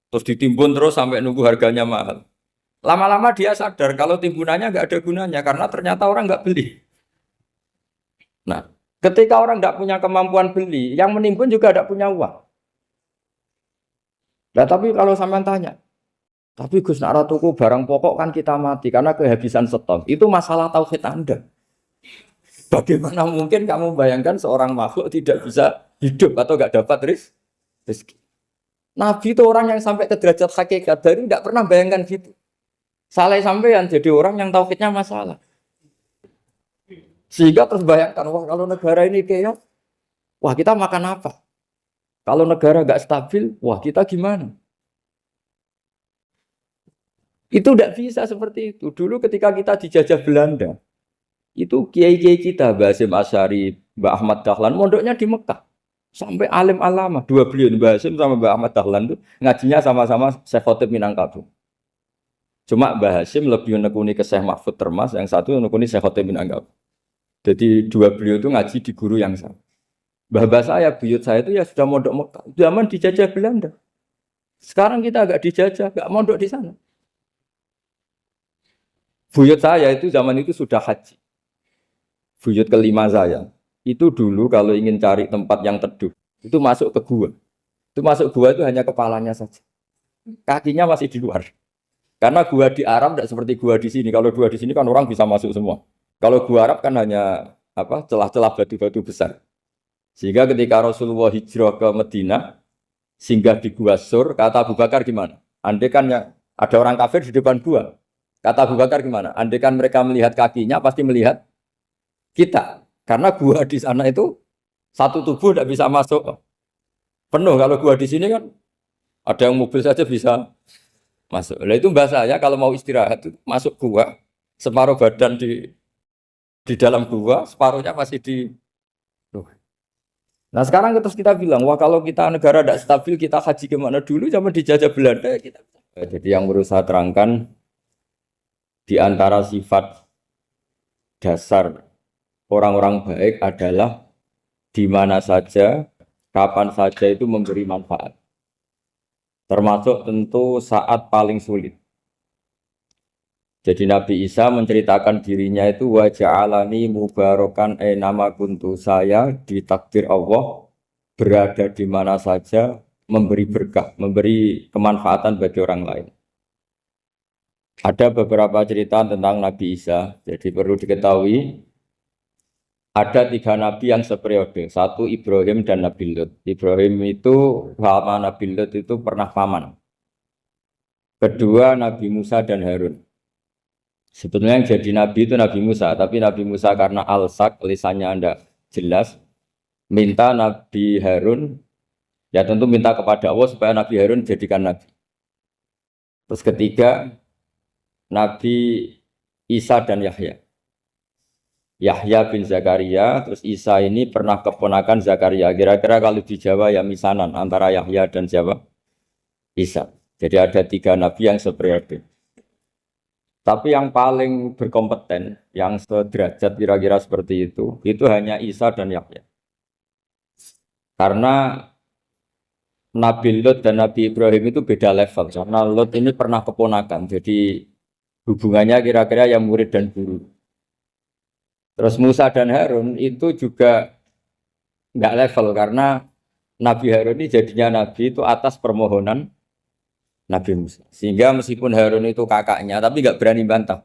Terus ditimbun terus sampai nunggu harganya mahal. Lama-lama dia sadar kalau timbunannya nggak ada gunanya karena ternyata orang nggak beli. Nah, ketika orang nggak punya kemampuan beli, yang menimbun juga nggak punya uang. Nah, tapi kalau sampean tanya, tapi Gus nak tuku barang pokok kan kita mati karena kehabisan stok. Itu masalah tauhid Anda. Bagaimana mungkin kamu bayangkan seorang makhluk tidak bisa hidup atau nggak dapat rezeki? Nabi itu orang yang sampai ke derajat hakikat dari tidak pernah bayangkan gitu. Salah sampean jadi orang yang tauhidnya masalah. Sehingga terus bayangkan, wah kalau negara ini kayak, wah kita makan apa? Kalau negara nggak stabil, wah kita gimana? Itu tidak bisa seperti itu. Dulu ketika kita dijajah Belanda, itu kiai-kiai kita, Mbah Hasyim Asy'ari, Mbah Ahmad Dahlan, mondoknya di Mekah. Sampai alim alama, dua beliau, Mbah Hasyim sama Mbah Ahmad Dahlan itu ngajinya sama-sama Syekh Khotib Minangkabau. Cuma Mbah Hasyim lebih menekuni ke Syekh Mahfud Termas, yang satu menekuni Syekh Khotib Minangkabau. Jadi dua beliau itu ngaji di guru yang sama. Mbah saya, buyut saya itu ya sudah mondok Mekah. Zaman dijajah Belanda. Sekarang kita agak dijajah, agak mondok di sana. Buyut saya itu zaman itu sudah haji. Buyut kelima saya. Itu dulu kalau ingin cari tempat yang teduh, itu masuk ke gua. Itu masuk gua itu hanya kepalanya saja. Kakinya masih di luar. Karena gua di Arab tidak seperti gua di sini. Kalau gua di sini kan orang bisa masuk semua. Kalau gua Arab kan hanya apa celah-celah batu-batu besar. Sehingga ketika Rasulullah hijrah ke Madinah, singgah di gua Sur, kata Abu Bakar gimana? Andai kan ya, ada orang kafir di depan gua. Kata Abu Bakar gimana? Andai kan mereka melihat kakinya, pasti melihat kita. Karena gua di sana itu satu tubuh tidak bisa masuk penuh. Kalau gua di sini kan ada yang mobil saja bisa masuk. Nah itu bahasa saya kalau mau istirahat itu masuk gua, separuh badan di dalam gua, separuhnya masih di. Nah sekarang terus kita bilang, wah kalau kita negara tidak stabil, kita haji kemana dulu zaman dijajah Belanda kita. Jadi yang berusaha terangkan di antara sifat dasar orang-orang baik adalah di mana saja, kapan saja itu memberi manfaat. Termasuk tentu saat paling sulit. Jadi Nabi Isa menceritakan dirinya itu wa ja'alani mubarakan nama kuntu, saya ditakdir Allah berada di mana saja memberi berkah, memberi kemanfaatan bagi orang lain. Ada beberapa cerita tentang Nabi Isa. Jadi perlu diketahui ada tiga nabi yang seperiode. Satu Ibrahim dan Nabi Lut. Ibrahim itu sama Nabi Lut itu pernah paman. Kedua Nabi Musa dan Harun. Sebetulnya yang jadi nabi itu Nabi Musa, tapi Nabi Musa karena alsak, lisannya Anda jelas, minta Nabi Harun, ya tentu minta kepada Allah supaya Nabi Harun jadikan nabi. Terus ketiga, Nabi Isa dan Yahya. Yahya bin Zakaria, terus Isa ini pernah keponakan Zakaria. Kira-kira kalau di Jawa ya misanan antara Yahya dan Jawa Isa. Jadi ada tiga nabi yang seperiode. Tapi yang paling berkompeten, yang sederajat kira-kira seperti itu hanya Isa dan Yahya. Karena Nabi Lut dan Nabi Ibrahim itu beda level. Karena Lut ini pernah keponakan, jadi hubungannya kira-kira yang murid dan guru. Terus Musa dan Harun itu juga nggak level, karena Nabi Harun ini jadinya Nabi itu atas permohonan Nabi Musa. Sehingga meskipun Harun itu kakaknya, tapi nggak berani bantah.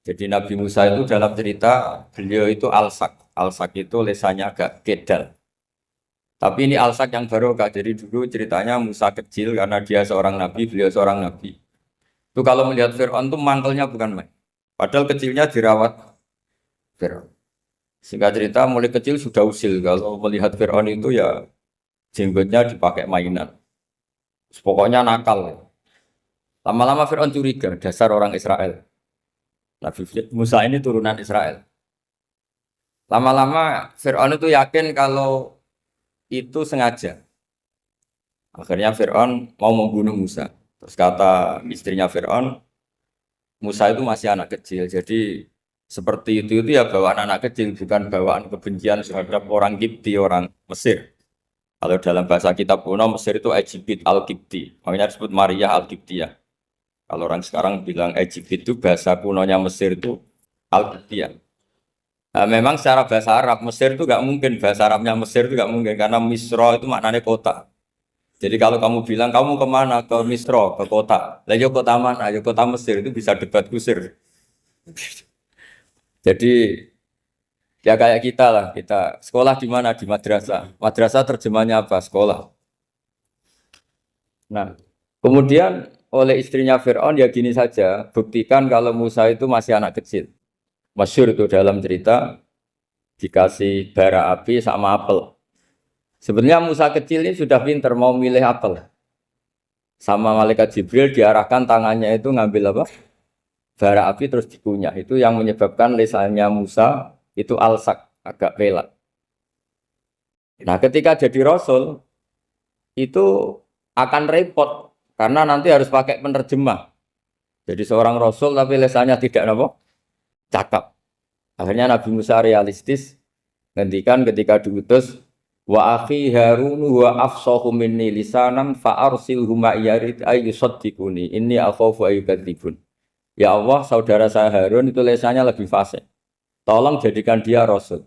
Jadi Nabi Musa itu dalam cerita, beliau itu alsak. Alsak itu lesannya agak kedal. Tapi ini alsak yang barokah. Jadi dulu ceritanya Musa kecil karena dia seorang Nabi, beliau seorang Nabi. Itu kalau melihat Fir'aun itu mangkelnya bukan main. Padahal kecilnya dirawat Fir'aun. Singkat cerita mulai kecil sudah usil. Kalau melihat Fir'aun itu ya jenggotnya dipakai mainan. Pokoknya nakal. Lama-lama Fir'aun curiga, dasar orang Israel. Nabi Musa ini turunan Israel. Lama-lama Fir'aun itu yakin kalau itu sengaja. Akhirnya Fir'aun mau membunuh Musa. Terus kata istrinya Fir'aun, Musa itu masih anak kecil. Jadi seperti itu ya bawaan anak kecil, bukan bawaan kebencian terhadap orang Kipti, orang Mesir. Kalau dalam bahasa kitab kuno Mesir itu Egypt Al-Kipti, makanya disebut Maria Al-Kiptiyah. Kalau orang sekarang bilang Egypt itu bahasa kunonya Mesir itu Al-Kiptiyah. Nah, memang secara bahasa Arab Mesir itu nggak mungkin, bahasa Arabnya Mesir itu nggak mungkin karena Misro itu maknanya kota. Jadi kalau kamu bilang kamu kemana ke Misro, ke kota, lah ya kota mana? Ya kota Mesir itu bisa debat kusir. Jadi ya kayak kita lah, kita sekolah di mana? Di madrasah. Madrasah terjemahnya apa? Sekolah. Nah, kemudian oleh istrinya Fir'aun ya gini saja, buktikan kalau Musa itu masih anak kecil. Masyhur itu dalam cerita dikasih bara api sama apel. Sebenarnya Musa kecil ini sudah pinter mau milih apel. Sama malaikat Jibril diarahkan tangannya itu ngambil apa? Bara api terus dikunyah. Itu yang menyebabkan lisannya Musa itu alsak, agak pelat. Nah, ketika jadi rasul itu akan repot karena nanti harus pakai penerjemah. Jadi seorang rasul tapi lisannya tidak apa? Cakap. Akhirnya Nabi Musa realistis ngendikan ketika diutus wa akhi Harun wa afsahu minni lisanan fa arsilhu ma yarid ay yusaddiquni inni akhafu ay yukadzibun. Ya Allah, saudara saya Harun itu lisannya lebih fasih. Tolong jadikan dia rasul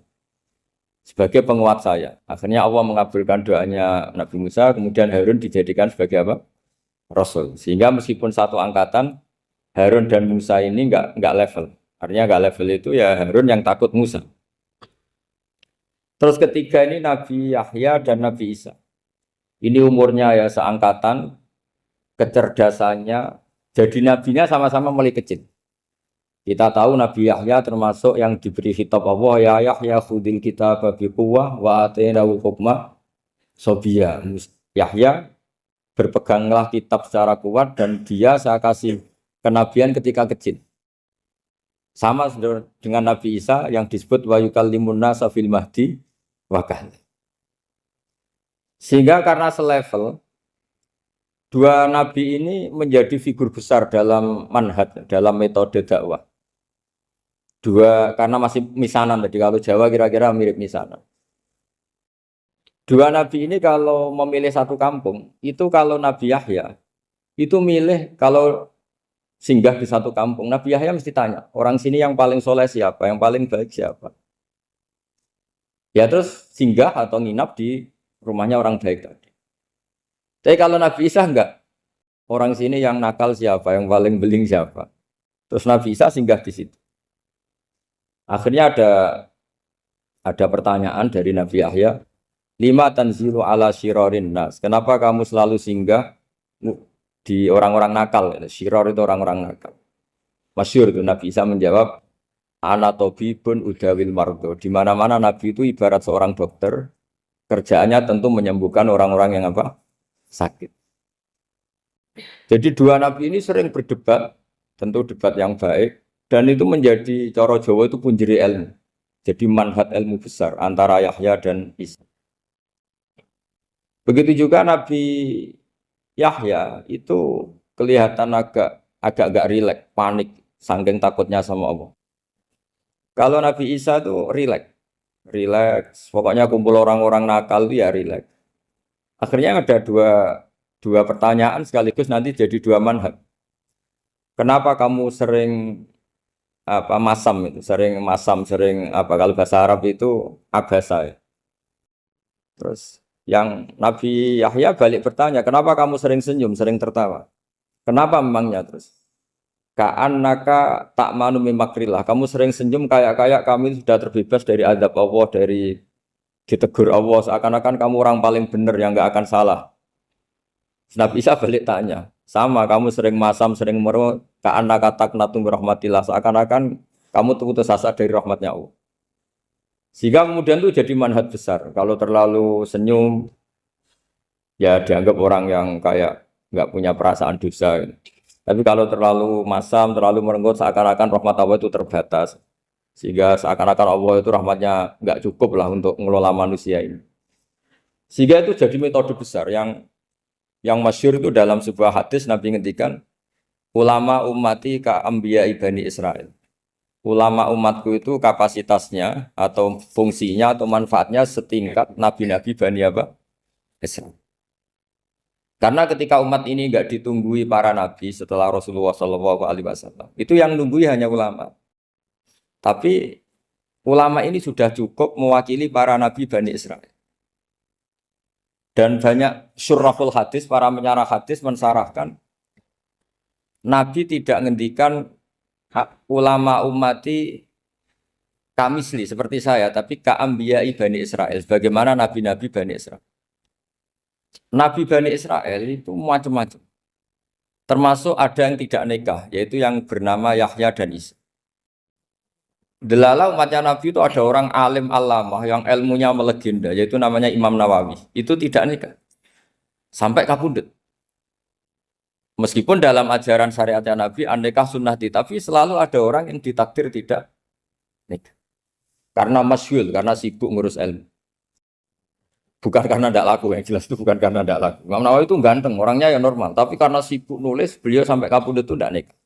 sebagai penguat saya. Akhirnya Allah mengabulkan doanya Nabi Musa, kemudian Harun dijadikan sebagai apa? Rasul. Sehingga meskipun satu angkatan, Harun dan Musa ini enggak level. Artinya enggak level itu ya Harun yang takut Musa. Terus ketiga ini Nabi Yahya dan Nabi Isa. Ini umurnya ya seangkatan, kecerdasannya, jadi nabinya sama-sama mulai kecil. Kita tahu Nabi Yahya termasuk yang diberi khitab Allah, ya Yahya khudil kitab bi quwwah wa atainahu hukma sobiyya. Yahya berpeganglah kitab secara kuat dan dia saya kasih kenabian ketika kecil. Sama dengan Nabi Isa yang disebut wa yukallimun nasa fil mahdi wa kahla. Sehingga karena selevel dua nabi ini menjadi figur besar dalam manhaj, dalam metode dakwah. Dua karena masih misanan tadi, kalau Jawa kira-kira mirip misanan. Dua nabi ini kalau memilih satu kampung, itu kalau Nabi Yahya itu milih kalau singgah di satu kampung, Nabi Yahya mesti tanya, orang sini yang paling soleh siapa, yang paling baik siapa. Ya terus singgah atau nginap di rumahnya orang baik tadi. Tapi kalau Nabi Isa enggak, orang sini yang nakal siapa, yang paling beling siapa. Terus Nabi Isa singgah di situ. Akhirnya ada pertanyaan dari Nabi Yahya, lima tanzilu ala syirarin nas. Kenapa kamu selalu singgah di orang-orang nakal? Syiror itu orang-orang nakal. Masyhur itu Nabi Isa menjawab, ana tabibun udawil mardo. Di mana-mana Nabi itu ibarat seorang dokter, kerjaannya tentu menyembuhkan orang-orang yang apa? Sakit. Jadi dua nabi ini sering berdebat, tentu debat yang baik, dan itu menjadi cara Jawa itu punjeri ilmu. Jadi manhaj ilmu besar antara Yahya dan Isa. Begitu juga Nabi Yahya itu kelihatan agak rileks, panik, saking takutnya sama Allah. Kalau Nabi Isa itu rileks, pokoknya kumpul orang-orang nakal itu ya rileks. Akhirnya ada dua pertanyaan sekaligus nanti jadi dua manhaj. Kenapa kamu sering sering kalau bahasa Arab itu abasa ya. Terus yang Nabi Yahya balik bertanya, kenapa kamu sering senyum, sering tertawa? Kenapa memangnya terus? Ka'annaka ta'manu min makrillah. Kamu sering senyum kayak kami sudah terbebas dari azab Allah, dari ditegur Allah, seakan-akan kamu orang paling benar yang enggak akan salah. Nabi Isa balik tanya, sama kamu sering masam, sering meru, ka'annaka taqnatu min rahmatillah, seakan-akan kamu putus asa dari rahmatnya Allah. Sehingga kemudian itu jadi manhaj besar. Kalau terlalu senyum, ya dianggap orang yang kayak nggak punya perasaan dosa. Tapi kalau terlalu masam, terlalu merenggut, seakan-akan rahmat Allah itu terbatas. Sehingga seakan-akan Allah itu rahmatnya nggak cukup lah untuk mengelola manusia ini. Sehingga itu jadi metode besar yang masyhur itu dalam sebuah hadis Nabi ngendikan, ulama ummati ka anbiya Bani Israil. Ulama umatku itu kapasitasnya atau fungsinya atau manfaatnya setingkat nabi-nabi Bani Israil. Karena ketika umat ini enggak ditunggui para nabi setelah Rasulullah SAW, itu yang nunggui hanya ulama. Tapi ulama ini sudah cukup mewakili para nabi Bani Israil. Dan banyak syurahul hadis, para menyarah hadis mensarahkan, Nabi tidak ngendikan ulama ummati kamisli seperti saya, tapi ka'ambiyai Bani Israel, bagaimana nabi-nabi Bani Israel. Nabi Bani Israel itu macam-macam. Termasuk ada yang tidak nikah, yaitu yang bernama Yahya dan Isa. Delala umatnya Nabi itu ada orang alim alamah yang ilmunya melegenda, yaitu namanya Imam Nawawi. Itu tidak nikah. Sampai kabudut. Meskipun dalam ajaran syariatnya Nabi, an-nikah sunnati, tapi selalu ada orang yang ditakdir tidak nikah. Karena masyhul, karena sibuk ngurus ilmu. Bukan karena tidak laku, yang jelas itu bukan karena tidak laku. Imam Nawawi itu ganteng, orangnya ya normal. Tapi karena sibuk nulis, beliau sampai kabudut itu tidak nikah.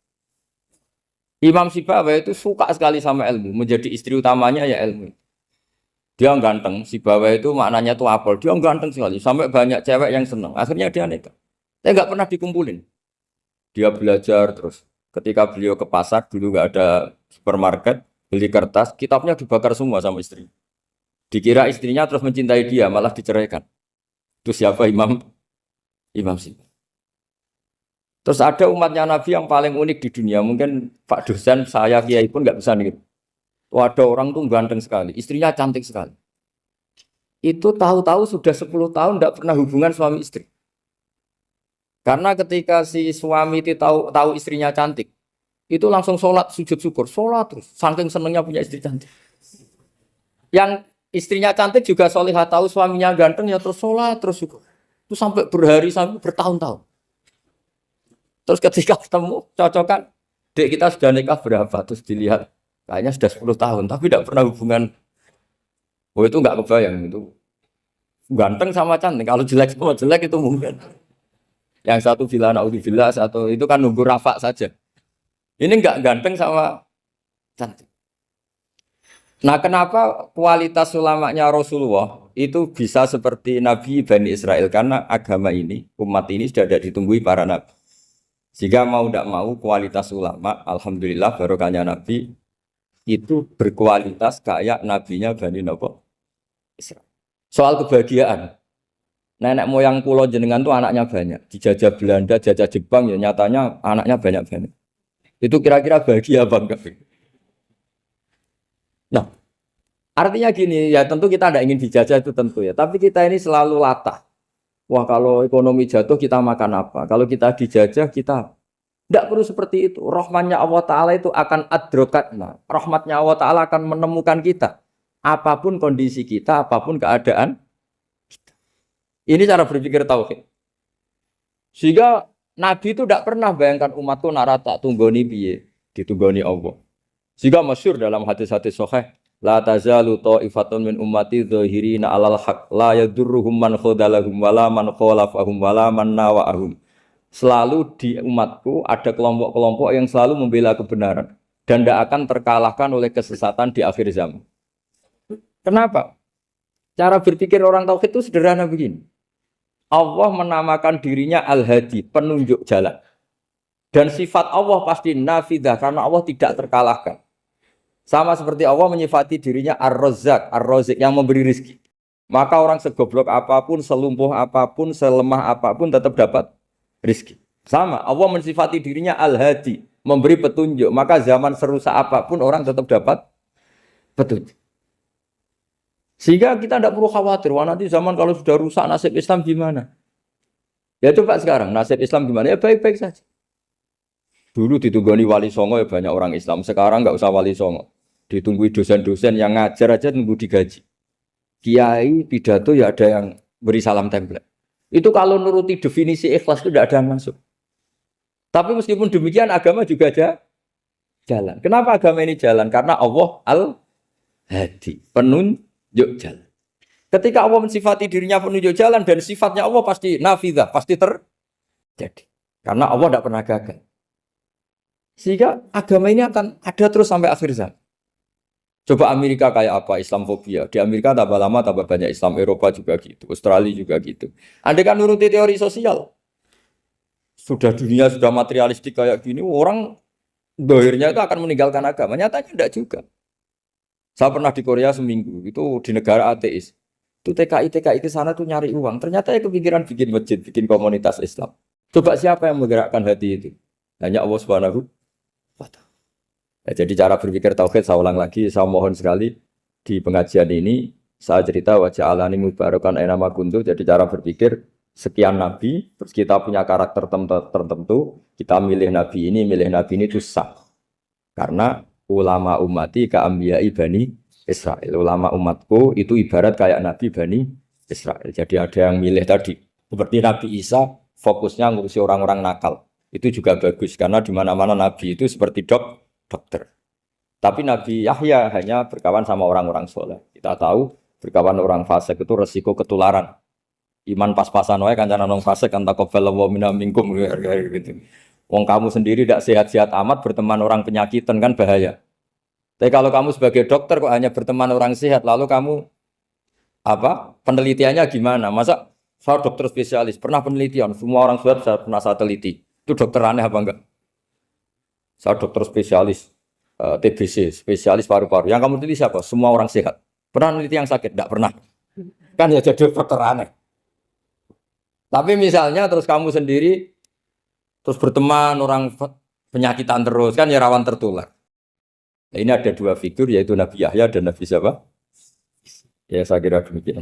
Imam Sibawayh itu suka sekali sama ilmu, menjadi istri utamanya ya ilmu. Dia ganteng, Sibawayh itu maknanya tuh apel, dia ganteng sekali, sampai banyak cewek yang senang. Akhirnya dia nikah. Saya nggak pernah dikumpulin. Dia belajar terus. Ketika beliau ke pasar, dulu nggak ada supermarket, beli kertas, kitabnya dibakar semua sama istri. Dikira istrinya terus mencintai dia, malah diceraikan. Itu siapa Imam Sibawayh. Terus ada umatnya Nabi yang paling unik di dunia. Mungkin Pak dosen, saya kiai pun nggak bisa nih. Ada orang tuh ganteng sekali, istrinya cantik sekali. Itu tahu-tahu sudah 10 tahun tidak pernah hubungan suami istri. Karena ketika si suami itu tahu istrinya cantik, itu langsung sholat sujud syukur, sholat terus. Saking senengnya punya istri cantik. Yang istrinya cantik juga solihah, tahu suaminya ganteng ya terus sholat terus syukur. Itu sampai berhari sampai bertahun-tahun. Terus ketika ketemu cocokan, dek kita sudah nikah berapa? Terus dilihat kayaknya sudah 10 tahun, tapi tidak pernah hubungan. Oh itu nggak kebayang itu. Ganteng sama cantik, kalau jelek sama jelek itu mungkin. Yang satu villa naudzubillah, satu itu kan nunggu rafa saja. Ini nggak ganteng sama cantik. Nah kenapa kualitas ulamanya Rasulullah itu bisa seperti Nabi Bani Israel? Karena agama ini, umat ini sudah ada ditunggui para nabi. Jika mau tidak mau kualitas ulama, alhamdulillah barokahnya Nabi itu berkualitas kayak nabinya Bani Israel. Soal kebahagiaan, nenek moyang pulau jenengan tuh anaknya banyak, dijajah Belanda, jajah Jepang ya nyatanya anaknya banyak. Itu kira-kira bahagia apa enggak? Nah, artinya gini ya tentu kita tidak ingin dijajah itu tentu ya, tapi kita ini selalu latah. Wah kalau ekonomi jatuh kita makan apa? Kalau kita dijajah kita tidak perlu seperti itu. Rahmatnya Allah Ta'ala itu akan adrokatna. Rahmatnya Allah Ta'ala akan menemukan kita. Apapun kondisi kita, apapun keadaan kita. Ini cara berpikir tauhid. Sehingga Nabi itu tidak pernah bayangkan umatku narata tunggoni piye, ditunggoni Allah. Sehingga masyhur dalam hadis-hadis sahih, la tazalu ta'ifatun min ummati dzahirina 'alal haq la yadurruhum man khadalahum wala man khalafahum wala man nawa'ahum. Selalu di umatku ada kelompok-kelompok yang selalu membela kebenaran dan tidak akan terkalahkan oleh kesesatan di akhir zaman. Kenapa? Cara berpikir orang tauhid itu sederhana begini. Allah menamakan dirinya Al-Hadi, penunjuk jalan. Dan sifat Allah pasti nafidah karena Allah tidak terkalahkan. Sama seperti Allah menyifati dirinya Ar-Razzaq, Ar-Razik yang memberi rizki. Maka orang segoblok apapun, selumpuh apapun, selemah apapun tetap dapat rizki. Sama, Allah mensifati dirinya Al-Hadi, memberi petunjuk. Maka zaman serusak apapun orang tetap dapat petunjuk. Sehingga kita tidak perlu khawatir, wah nanti zaman kalau sudah rusak nasib Islam gimana? Ya coba sekarang, nasib Islam gimana? Ya baik-baik saja. Dulu ditunggoni wali songo ya banyak orang Islam, sekarang nggak usah wali songo. Ditunggui dosen-dosen yang ngajar aja nunggu digaji. Kiai pidato ya ada yang beri salam template. Itu kalau nuruti definisi ikhlas itu tidak ada yang masuk. Tapi meskipun demikian agama juga ada jalan. Kenapa agama ini jalan? Karena Allah Al-Hadi, penunjuk jalan. Ketika Allah mensifati dirinya penunjuk jalan dan sifatnya Allah pasti nafidah, pasti terjadi. Karena Allah tidak pernah gagal. Sehingga agama ini akan ada terus sampai akhir zaman. Coba Amerika kayak apa, Islamofobia. Di Amerika tambah lama tambah banyak Islam, Eropa juga gitu, Australia juga gitu. Andai kan nuruti teori sosial, sudah dunia sudah materialistik kayak gini, orang dohirnya itu akan meninggalkan agama. Nyatanya tidak juga. Saya pernah di Korea seminggu, itu di negara ateis. Itu TKI ke sana tuh nyari uang. Ternyata ya kepikiran bikin masjid, bikin komunitas Islam. Coba siapa yang menggerakkan hati itu? Hanya Allah Subhanahu wa Ta'ala. Ya, jadi cara berpikir tauhid saya ulang lagi, saya mohon sekali di pengajian ini saya cerita wajah alani mubarakan enama kuntu. Jadi cara berpikir sekian nabi, terus kita punya karakter tertentu, kita milih nabi ini itu sah. Karena ulama ummati ka ambiyai bani Israel. Ulama umatku itu ibarat kayak nabi bani Israel. Jadi ada yang milih tadi. Seperti Nabi Isa fokusnya ngurusi orang-orang nakal. Itu juga bagus karena di mana-mana nabi itu seperti dokter. Tapi Nabi Yahya hanya berkawan sama orang-orang soleh. Kita tahu berkawan orang fasik itu resiko ketularan. Iman pas-pasan wae kancana nang fasik kan taqabbalallahu minna minkum gitu. Wong kamu sendiri tidak sehat-sehat amat berteman orang penyakitan kan bahaya. Tapi kalau kamu sebagai dokter kok hanya berteman orang sehat, lalu kamu apa? Penelitiannya gimana? Masa saya dokter spesialis pernah penelitian, semua orang sehat saya pernah saya teliti. Itu dokter aneh apa enggak? Saya dokter spesialis TBC, spesialis paru-paru. Yang kamu teliti siapa? Semua orang sehat. Pernah meneliti yang sakit? Tidak pernah. Kan ya jadi dokter aneh. Tapi misalnya terus kamu sendiri terus berteman orang penyakitan terus kan ya rawan tertular. Nah, ini ada dua figur yaitu Nabi Yahya dan Nabi siapa? Ya saya kira demikian.